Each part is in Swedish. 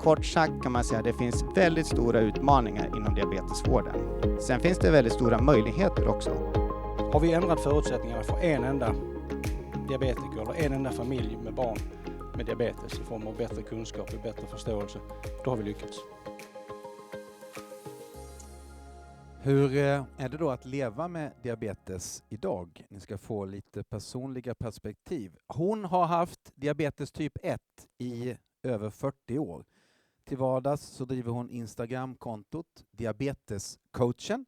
kort sagt kan man säga att det finns väldigt stora utmaningar inom diabetesvården. Sen finns det väldigt stora möjligheter också. Har vi ändrat förutsättningarna för en enda diabetiker eller en enda familj med barn med diabetes i form av bättre kunskap och bättre förståelse, då har vi lyckats. Hur är det då att leva med diabetes idag? Ni ska få lite personliga perspektiv. Hon har haft diabetes typ 1 i över 40 år. Till vardags så driver hon Instagram-kontot Diabetescoachen,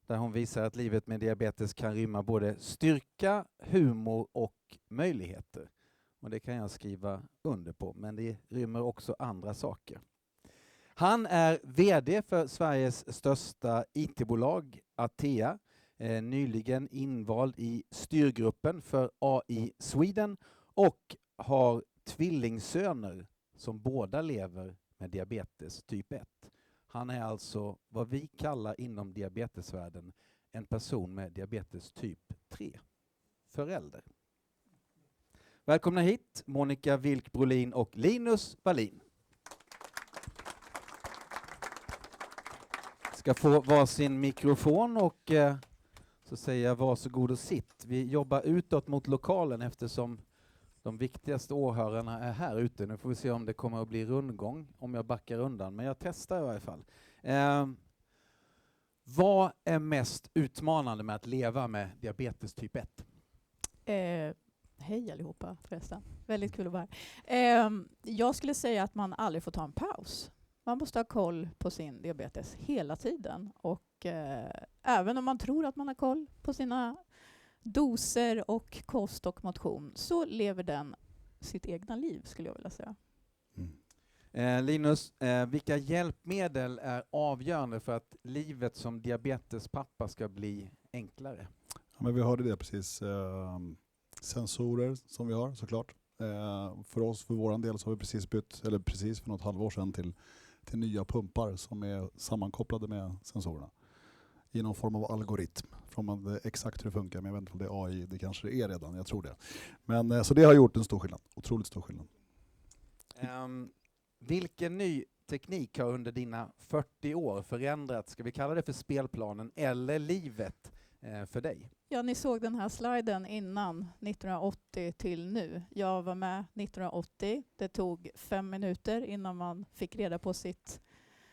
där hon visar att livet med diabetes kan rymma både styrka, humor och möjligheter. Och det kan jag skriva under på, men det rymmer också andra saker. Han är VD för Sveriges största IT-bolag, Atea, nyligen invald i styrgruppen för AI Sweden och har tvillingsöner som båda lever med diabetes typ 1. Han är alltså vad vi kallar inom diabetesvärlden en person med diabetes typ 3. Förälder. Välkomna hit, Monica Wilk Brolin och Linus Wallin. Ska få varsin mikrofon och så säger jag varsågod och sitt. Vi jobbar utåt mot lokalen eftersom de viktigaste åhörarna är här ute. Nu får vi se om det kommer att bli rundgång om jag backar undan, men jag testar i varje fall. Vad är mest utmanande med att leva med diabetes typ 1? Hej allihopa förresten. Väldigt kul att vara här. Jag skulle säga att man aldrig får ta en paus. Man måste ha koll på sin diabetes hela tiden. Och även om man tror att man har koll på sina doser och kost och motion så lever den sitt egna liv, skulle jag vilja säga. Linus, vilka hjälpmedel är avgörande för att livet som diabetespappa ska bli enklare? Ja, men vi hörde det precis. Sensorer som vi har såklart. För oss, för våran del, så har vi precis för något halvår sedan till nya pumpar som är sammankopplade med sensorerna i någon form av algoritm. Från exakt hur det funkar, men jag vet inte om det är AI, det kanske det är redan, jag tror det. Men så det har gjort en stor skillnad, otroligt stor skillnad. Vilken ny teknik har under dina 40 år förändrat, ska vi kalla det för spelplanen eller livet för dig? Ja, ni såg den här sliden innan 1980 till nu. Jag var med 1980. Det tog 5 minuter innan man fick reda på sitt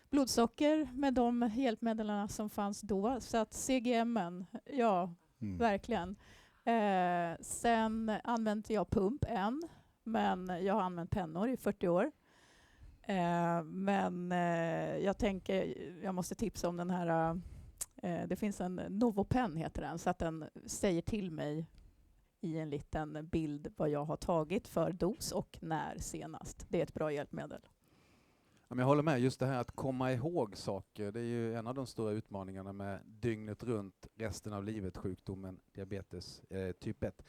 blodsocker med de hjälpmedlen som fanns då. Så att CGM:en, ja, verkligen. Sen använde jag pump men jag har använt pennor i 40 år. Men jag tänker, jag måste tipsa om den här. Det finns en Novopen heter den, så att den säger till mig i en liten bild vad jag har tagit för dos och när senast. Det är ett bra hjälpmedel. Jag håller med, just det här att komma ihåg saker, det är ju en av de stora utmaningarna med dygnet runt, resten av livet, sjukdomen diabetes typ 1.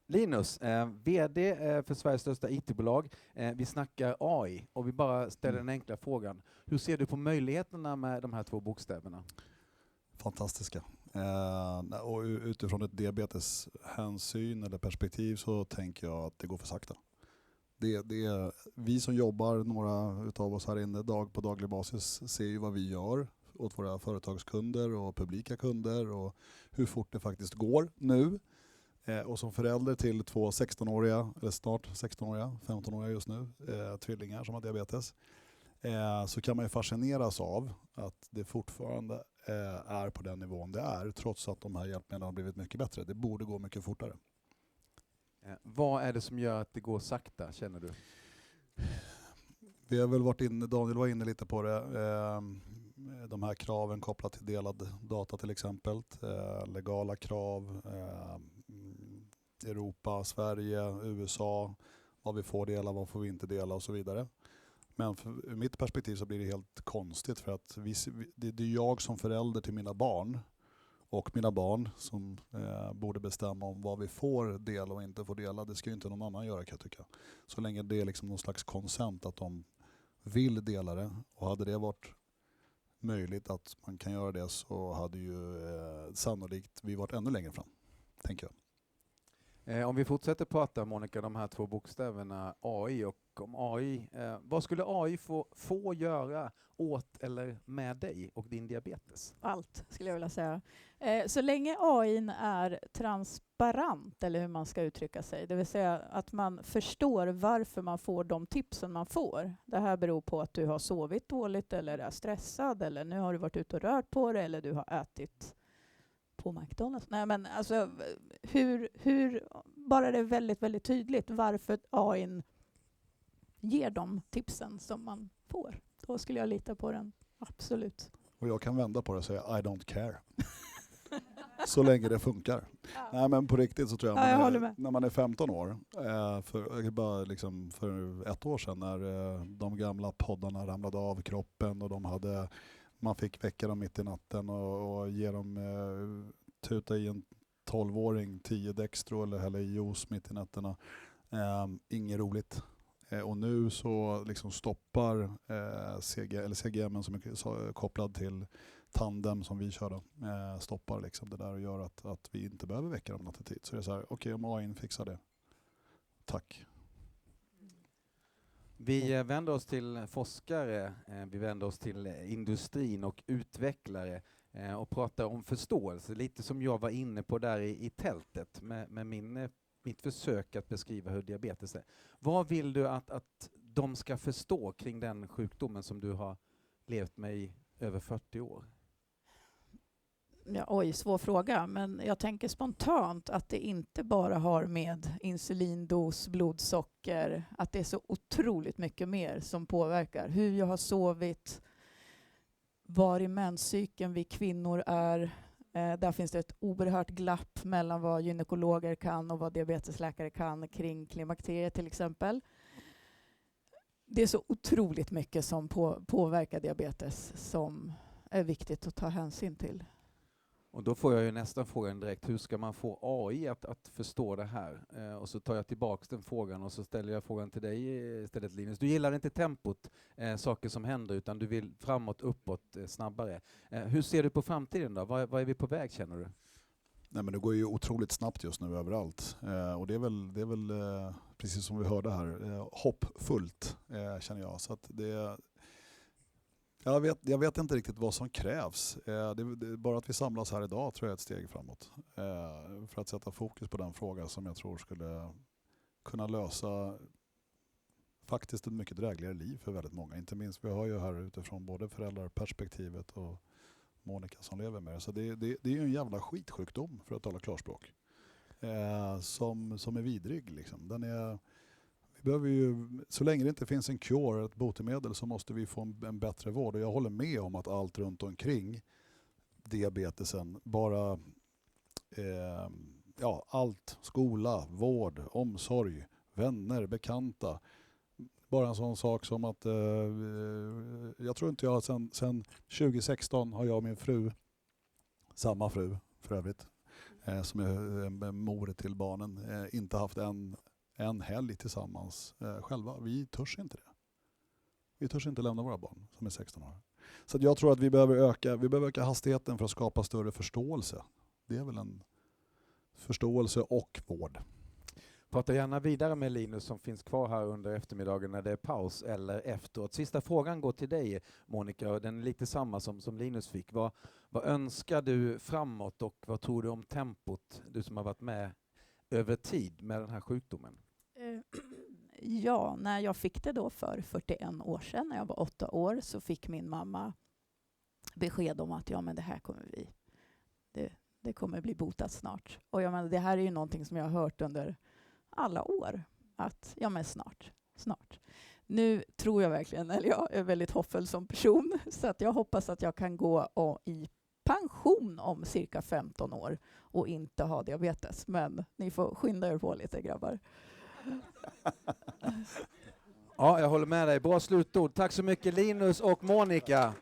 Linus, VD för Sveriges största IT-bolag. Vi snackar AI och vi bara ställer den enkla frågan. Hur ser du på möjligheterna med de här 2 bokstäverna? Fantastiska. Och utifrån ett diabeteshänsyn eller perspektiv så tänker jag att det går för sakta. Det är vi som jobbar, några utav oss här inne på daglig basis, ser ju vad vi gör åt våra företagskunder och publika kunder och hur fort det faktiskt går nu. Och som förälder till 2 16-åriga, eller snart 16-åriga, 15-åriga just nu, tvillingar som har diabetes, så kan man ju fascineras av att det fortfarande är på den nivån det är, trots att de här hjälpmedlen har blivit mycket bättre. Det borde gå mycket fortare. Vad är det som gör att det går sakta, känner du? Vi har väl varit inne, Daniel var inne lite på det. De här kraven kopplat till delad data till exempel. Legala krav. Europa, Sverige, USA. Vad vi får dela, vad får vi inte dela och så vidare. Men ur mitt perspektiv så blir det helt konstigt för att det är jag som förälder till mina barn och mina barn som borde bestämma om vad vi får dela och inte får dela. Det ska ju inte någon annan göra, kan jag tycka. Så länge det är liksom någon slags konsent att de vill dela det, och hade det varit möjligt att man kan göra det så hade ju sannolikt vi varit ännu längre fram, tänker jag. Om vi fortsätter prata, Monica, de här 2 bokstäverna AI och om AI. Vad skulle AI få göra åt eller med dig och din diabetes? Allt, skulle jag vilja säga. Så länge AI är transparent, eller hur man ska uttrycka sig, det vill säga att man förstår varför man får de tipsen man får. Det här beror på att du har sovit dåligt eller är stressad, eller nu har du varit ute och rört på dig, eller du har ätit på McDonalds. Nej, men alltså hur bara det är väldigt, väldigt tydligt varför AI ger de tipsen som man får. Då skulle jag lita på den, absolut. Och jag kan vända på det och säga I don't care. Så länge det funkar. Ja. Nej, men på riktigt så tror jag, Ja, jag håller med. när man är 15 år, för 1 år sedan när de gamla poddarna ramlade av kroppen och man fick väcka dem mitt i natten och ge dem tuta i en 12-åring 10 Dextro eller hälla i juice mitt i nätterna. Inget roligt. Och nu så liksom stoppar CGM som är kopplad till Tandem som vi körde, stoppar liksom det där och gör att vi inte behöver väcka dem nattetid. Så det är så här, okej, om AI fixar det. Tack. Vi vänder oss till forskare, vi vänder oss till industrin och utvecklare och pratar om förståelse, lite som jag var inne på där i tältet med mitt försök att beskriva hur diabetes är. Vad vill du att de ska förstå kring den sjukdomen som du har levt med i över 40 år? Ja, oj, svår fråga. Men jag tänker spontant att det inte bara har med insulindos, blodsocker, att det är så otroligt mycket mer som påverkar. Hur jag har sovit, var i menscykeln vi kvinnor är. Där finns det ett oerhört glapp mellan vad gynekologer kan och vad diabetesläkare kan kring klimakteriet till exempel. Det är så otroligt mycket som påverkar diabetes som är viktigt att ta hänsyn till. Och då får jag ju nästan frågan direkt, hur ska man få AI att förstå det här? Och så tar jag tillbaka den frågan och så ställer jag frågan till dig istället, Linus. Du gillar inte tempot, saker som händer, utan du vill framåt, uppåt, snabbare. Hur ser du på framtiden då? Vad är vi på väg, känner du? Nej, men det går ju otroligt snabbt just nu överallt. Och det är väl precis som vi hörde här, hoppfullt känner jag. Så att jag vet inte riktigt vad som krävs. Det bara att vi samlas här idag tror jag är ett steg framåt. För att sätta fokus på den fråga som jag tror skulle kunna lösa faktiskt ett mycket drägligare liv för väldigt många. Inte minst, vi har ju här utifrån både föräldraperspektivet och Monica som lever med det. Så det är ju en jävla skitsjukdom för att tala klarspråk. Som är vidrig liksom. Vi behöver ju, så länge det inte finns en cure, ett botemedel, så måste vi få en bättre vård. Och jag håller med om att allt runt omkring diabetesen, bara allt, skola, vård, omsorg, vänner, bekanta. Bara en sån sak som att jag tror inte jag sen 2016 har jag och min fru, samma fru för övrigt, som är mor till barnen, inte haft en helg tillsammans själva. Vi törs inte det. Vi törs inte lämna våra barn som är 16 år. Så jag tror att vi behöver öka hastigheten för att skapa större förståelse. Det är väl en förståelse och vård. Prata gärna vidare med Linus som finns kvar här under eftermiddagen när det är paus eller efteråt. Sista frågan går till dig, Monica. Den är lite samma som Linus fick. Vad önskar du framåt och vad tror du om tempot, du som har varit med över tid med den här sjukdomen? Ja, när jag fick det då för 41 år sedan, när jag var 8 år, så fick min mamma besked om att det här kommer det kommer bli botat snart. Och det här är ju någonting som jag har hört under alla år, att snart. Nu tror jag verkligen, eller jag är väldigt hoppfull som person, så att jag hoppas att jag kan gå i pension om cirka 15 år och inte ha diabetes. Men ni får skynda er på lite, grabbar. Ja, jag håller med dig. Bra slutord. Tack så mycket Linus och Monica.